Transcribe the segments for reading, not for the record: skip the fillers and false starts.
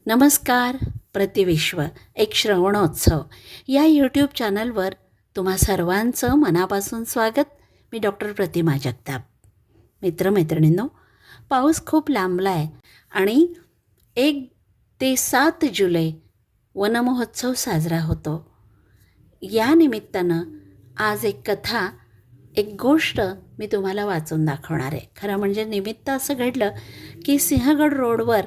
नमस्कार. प्रतिविश्व एक श्रवणोत्सव या यूट्यूब चॅनलवर तुम्हा सर्वांचं मनापासून स्वागत. मी डॉक्टर प्रतिमा जगताप. मित्रमैत्रिणींनो, पाऊस खूप लांबला आहे आणि 1 ते 7 जुलै वनमहोत्सव साजरा होतो. या निमित्तानं आज एक कथा, एक गोष्ट मी तुम्हाला वाचून दाखवणार आहे. खरं म्हणजे निमित्त असं घडलं की सिंहगड रोडवर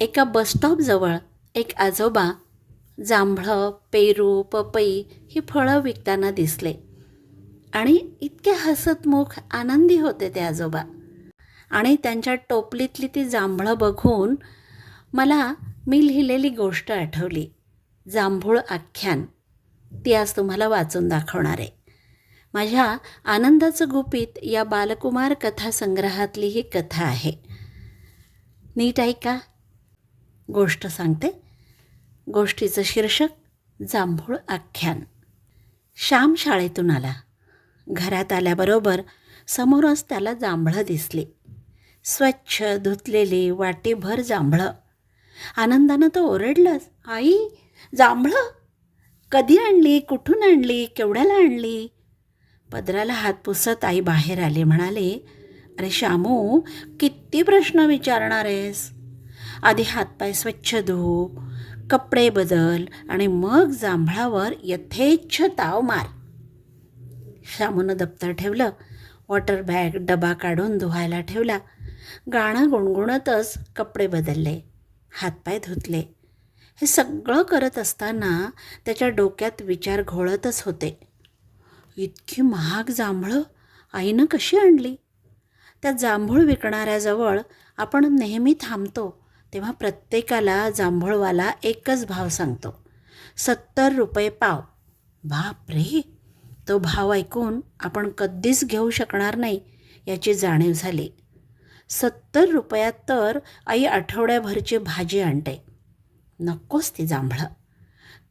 एका बसस्टॉपजवळ एक आजोबा जांभळं, पेरू, पपई ही फळं विकताना दिसले आणि इतके हसतमुख आनंदी होते ते आजोबा. आणि त्यांच्या टोपलीतली ती जांभळं बघून मला मी लिहिलेली गोष्ट आठवली, जांभूळ आख्यान. ती आज तुम्हाला वाचून दाखवणार आहे. माझ्या आनंदाचं गुपित या बालकुमार कथासंग्रहातली ही कथा आहे. नीट ऐका. गोष्ट सांगते. गोष्टीचं शीर्षक जांभूळ आख्यान. श्याम शाळेतून आला. घरात आल्याबरोबर समोरच त्याला जांभळं दिसली. स्वच्छ धुतलेली वाटीभर जांभळं. आनंदानं तो ओरडलाच, आई, जांभळं कधी आणली, कुठून आणली, केवढ्याला आणली? पदराला हात पुसत आई बाहेर आली. म्हणाले, अरे श्यामू, किती प्रश्न विचारणार आहेस? आधी हातपाय स्वच्छ धु, कपडे बदल आणि मग जांभळावर यथेच्छ ताव मार. श्यामूनं दप्तर ठेवलं, वॉटर बॅग डबा काढून धुवायला ठेवला. गाणं गुणगुणतच कपडे बदलले, हातपाय धुतले. हे सगळं करत असताना त्याच्या डोक्यात विचार घोळतच होते. इतकी महाग जांभळं आईनं कशी आणली? त्या जांभूळ विकणाऱ्याजवळ आपण नेहमी थांबतो तेव्हा प्रत्येकाला जांभूळवाला एकच भाव सांगतो, 70 रुपये पाव. बापरे! तो भाव ऐकून आपण कधीच घेऊ शकणार नाही याची जाणीव झाली. 70 रुपयात तर आई आठवड्याभरची भाजी आणते. नकोच ती जांभळं.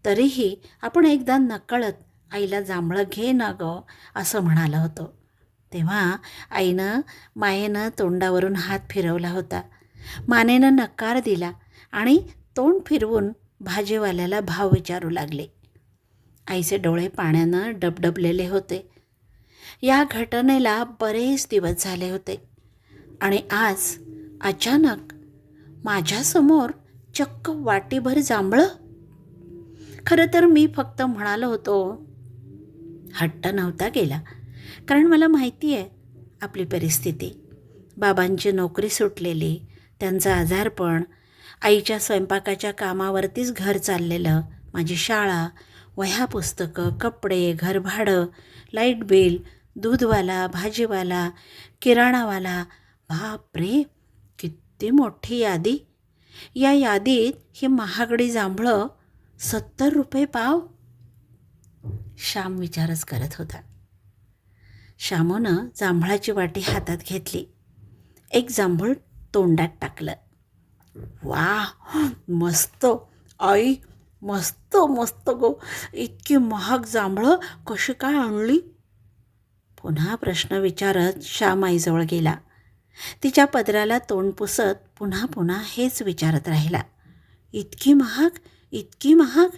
तरीही आपण एकदा नकळत आईला जांभळं घे ना गं असं म्हणालो होतो. तेव्हा आईनं मायेनं तोंडावरून हात फिरवला होता. मानेनं नकार दिला आणि तोंड फिरवून भाजीवाल्याला भाव विचारू लागले. आईचे डोळे पाण्यानं डबडबलेले होते. या घटनेला बरेच दिवस झाले होते आणि आज अचानक माझ्यासमोर चक्क वाटीभर जांभळं. खरं तर मी फक्त म्हणालो होतो. हट्ट नव्हता केला, कारण मला माहिती आहे आपली परिस्थिती. बाबांची नोकरी सुटलेली, त्यांचं आजारपण, आईच्या स्वयंपाकाच्या कामावरतीच घर चाललेलं, माझी शाळा, वह्या पुस्तकं, कपडे, घरभाडं, लाईट बिल, दूधवाला, भाजीवाला, किराणावाला. बापरे, किती मोठी यादी. या यादीत ही महागडी जांभळं 70 रुपये पाव. श्याम विचारच करत होता. श्यामूनं जांभळाची वाटी हातात घेतली. एक जांभूळ तोंडात टाकलं. वा, मस्त आई, मस्त मस्त गो. इतकी महाग जांभळं कशी काय आणली? पुन्हा प्रश्न विचारत श्याम आईजवळ गेला. तिच्या पदराला तोंड पुसत पुन्हा पुन्हा हेच विचारत राहिला. इतकी महाग, इतकी महाग.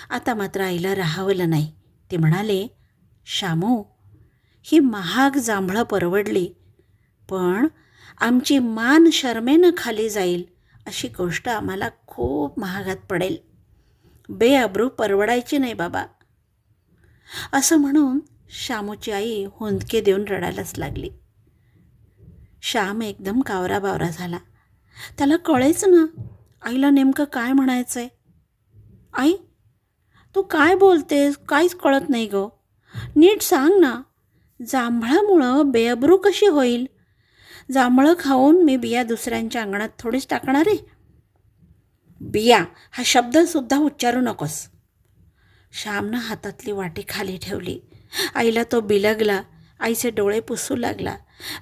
आता मात्र आईला राहावलं नाही. ते म्हणाले, श्यामू, ही महाग जांभळं परवडली, पण आमची मान शरमेनं खाली जाईल अशी गोष्ट आम्हाला खूप महागात पडेल. बेअब्रू परवडायची नाही बाबा. असं म्हणून श्यामूची आई हुंदके देऊन रडायलाच लागली. श्याम एकदम कावराबावरा झाला. त्याला कळेच ना आईला नेमकं काय म्हणायचं आहे. आई, तू काय बोलतेस? काहीच कळत नाही गं. नीट सांग ना, जांभळामुळं बेअब्रू कशी होईल? जांभळं खाऊन मी बिया दुसऱ्यांच्या अंगणात थोडीच टाकणार आहे. बिया हा शब्दसुद्धा उच्चारू नकोस. श्यामनं हातातली वाटी खाली ठेवली. आईला तो बिलगला. आईचे डोळे पुसू लागला.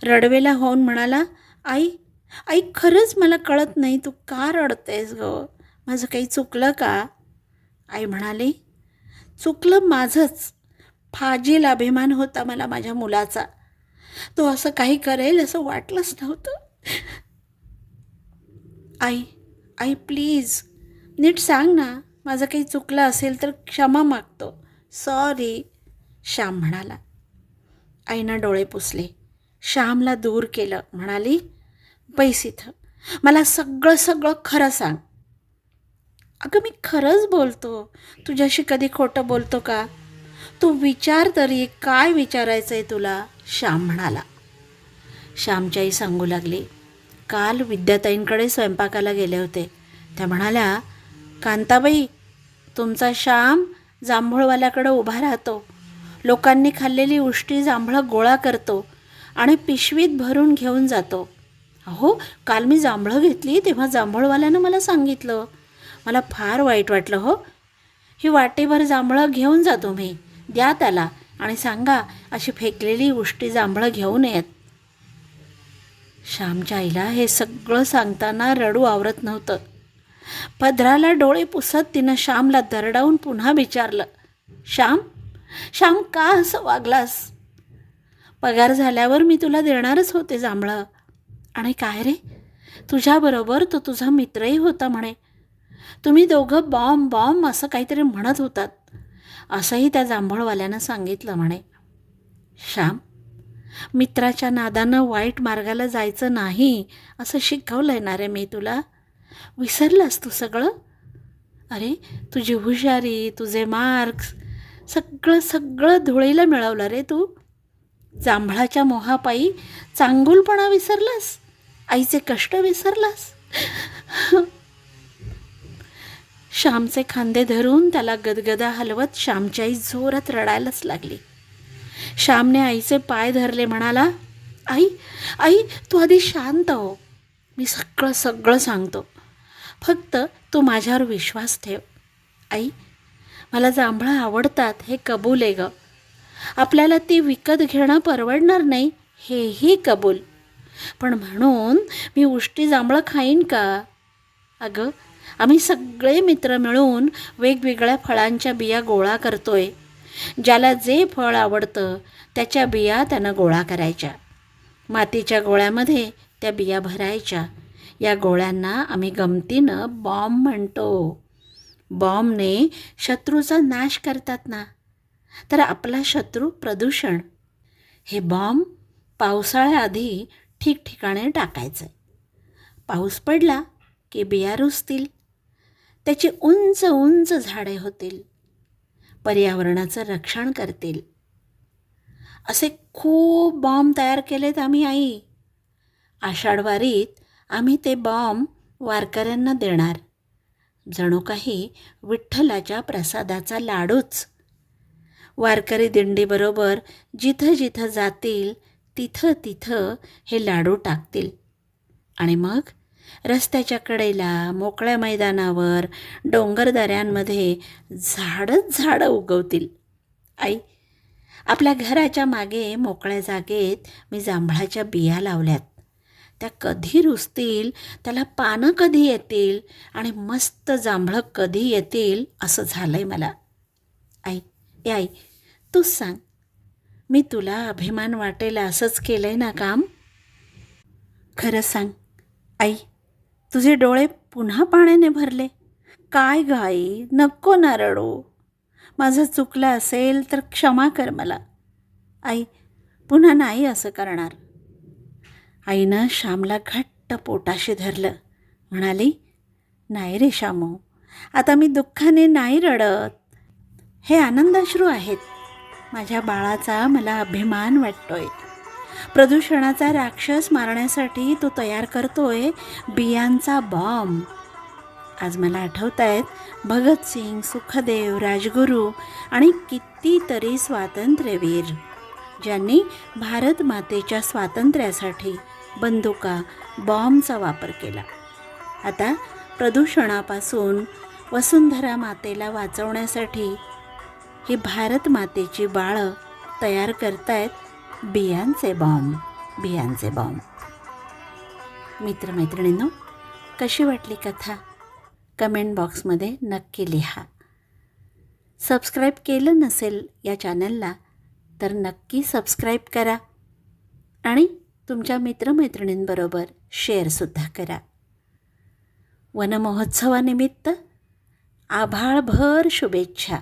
रडवेला होऊन म्हणाला, आई, आई, खरंच मला कळत नाही, तू का रडतेस गं? माझं काही चुकलं का? आई म्हणाली, चुकलं माझंच. फाजील अभिमान होता मला माझ्या मुलाचा. तो असं काही करेल असं वाटलंच नव्हतं. आई, आई प्लीज नीट सांग ना, माझं काही चुकलं असेल तर क्षमा मागतो. सॉरी, श्याम म्हणाला. आईनं डोळे पुसले, श्यामला दूर केलं. म्हणाली, बैस इथं, मला सगळं सगळं खरं सांग. अगं मी खरंच बोलतो, तुझ्याशी कधी खोटं बोलतो का? तू विचार तरी, काय विचारायचं आहे तुला? श्याम म्हणाला. श्यामची आई सांगू लागली, काल विद्याताईंकडे स्वयंपाकाला गेले होते. त्या म्हणाल्या, कांताबाई, तुमचा श्याम जांभूळवाल्याकडं उभा राहतो, लोकांनी खाल्लेली उष्टी जांभळं गोळा करतो आणि पिशवीत भरून घेऊन जातो. अहो, काल मी जांभळं घेतली तेव्हा जांभूळवाल्यानं मला सांगितलं. मला फार वाईट वाटलं हो. ही वाटेभर जांभळं घेऊन जा तुम्ही, द्या त्याला आणि सांगा अशी फेकलेली उष्टी जांभळं घेऊ नयेत. श्यामच्या आईला हे सगळं सांगताना रडू आवरत नव्हतं. पदराला डोळे पुसत तिनं श्यामला दरडावून पुन्हा विचारलं, श्याम, श्याम का असं वागलास? पगार झाल्यावर मी तुला देणारच होते जांभळं. आणि काय रे, तुझ्याबरोबर तो तुझा मित्रही होता म्हणे. तुम्ही दोघं बॉम्ब बॉम्ब असं काहीतरी म्हणत होतात, असंही त्या जांभळवाल्यानं सांगितलं म्हणे. श्याम, मित्राच्या नादानं वाईट मार्गाला जायचं नाही असं शिकवलंय ना रे मी तुला. विसरलास तू सगळं? अरे, तुझी हुशारी, तुझे मार्क्स, सगळं सगळं धुळीला मिळवलं रे तू. जांभळाच्या मोहापायी चांगुलपणा विसरलास, आईचे कष्ट विसरलास. श्यामचे खांदे धरून त्याला गदगदा हलवत श्यामची आई जोरात रडायलाच लागली. श्यामने आईचे पाय धरले. म्हणाला, आई, आई, तू आधी शांत हो, मी सगळं सगळं सांगतो. फक्त तू माझ्यावर विश्वास ठेव. आई, मला जांभळं आवडतात हे कबूल आहे गं. आपल्याला ती विकत घेणं परवडणार नाही हेही कबूल. पण म्हणून मी उष्टी जांभळं खाईन का? अगं, आम्ही सगळे मित्र मिळून वेगवेगळ्या फळांच्या बिया गोळा करतोय. ज्याला जे फळ आवडतं त्याच्या बिया त्यानं गोळा करायच्या. मातीच्या गोळ्यामध्ये त्या बिया भरायच्या. या गोळ्यांना आम्ही गमतीनं बॉम्ब म्हणतो. बॉम्बने शत्रूचा नाश करतात ना, तर आपला शत्रू प्रदूषण. हे बॉम्ब पावसाळ्याआधी ठिकठिकाणी टाकायचं. पाऊस पडला की बिया रुजतील, त्याची उंच उंच झाडे होतील, पर्यावरणाचं रक्षण करतील. असे खूप बॉम्ब तयार केलेत आम्ही आई. आषाढवारीत आम्ही ते बॉम्ब वारकऱ्यांना देणार, जणू काही विठ्ठलाच्या प्रसादाचा लाडूच. वारकरी दिंडीबरोबर जिथं जिथं जातील तिथं तिथं हे लाडू टाकतील. आणि मग रस्त्याच्या कडेला, मोकळ्या मैदानावर, डोंगरदऱ्यांमध्ये झाडंच झाडं उगवतील. आई, आपल्या घराच्या मागे मोकळ्या जागेत मी जांभळाच्या बिया लावल्यात. त्या कधी रुजतील, त्याला पानं कधी येतील आणि मस्त जांभळं कधी येतील असं झालं आहे मला. आई, ए आई, तूच सांग, मी तुला अभिमान वाटेल असंच केलं आहे ना काम? खरं सांग आई, तुझे डोळे पुन्हा पाण्याने भरले. काय ग आई, नको ना रडू. माझं चुकलं असेल तर क्षमा कर मला. आई, पुन्हा नाही असं करणार. आईनं श्यामला घट्ट पोटाशी धरलं. म्हणाली, नाही रे श्यामू, आता मी दुःखाने नाही रडत. हे आनंदाश्रू आहेत. माझ्या बाळाचा मला अभिमान वाटतोय. प्रदूषणाचा राक्षस मारण्यासाठी तो तयार करतोय बियांचा बॉम्ब. आज मला आठवत आहेत भगतसिंग, सुखदेव, राजगुरू आणि कितीतरी स्वातंत्र्यवीर ज्यांनी भारत मातेच्या स्वातंत्र्यासाठी बंदुका, बॉम्बचा वापर केला. आता प्रदूषणापासून वसुंधरा मातेला वाचवण्यासाठी ही भारत मातेची बाळं तयार करतायत बियांचे बॉम्ब, बियांचे बॉम्ब. मित्रमैत्रिणींनो, कशी वाटली कथा? कमेंट बॉक्समध्ये नक्की लिहा. सबस्क्राईब केलं नसेल या चॅनलला तर नक्की सबस्क्राईब करा आणि तुमच्या मित्रमैत्रिणींबरोबर शेअरसुद्धा करा. वनमहोत्सवानिमित्त आभाळभर शुभेच्छा.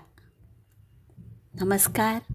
नमस्कार.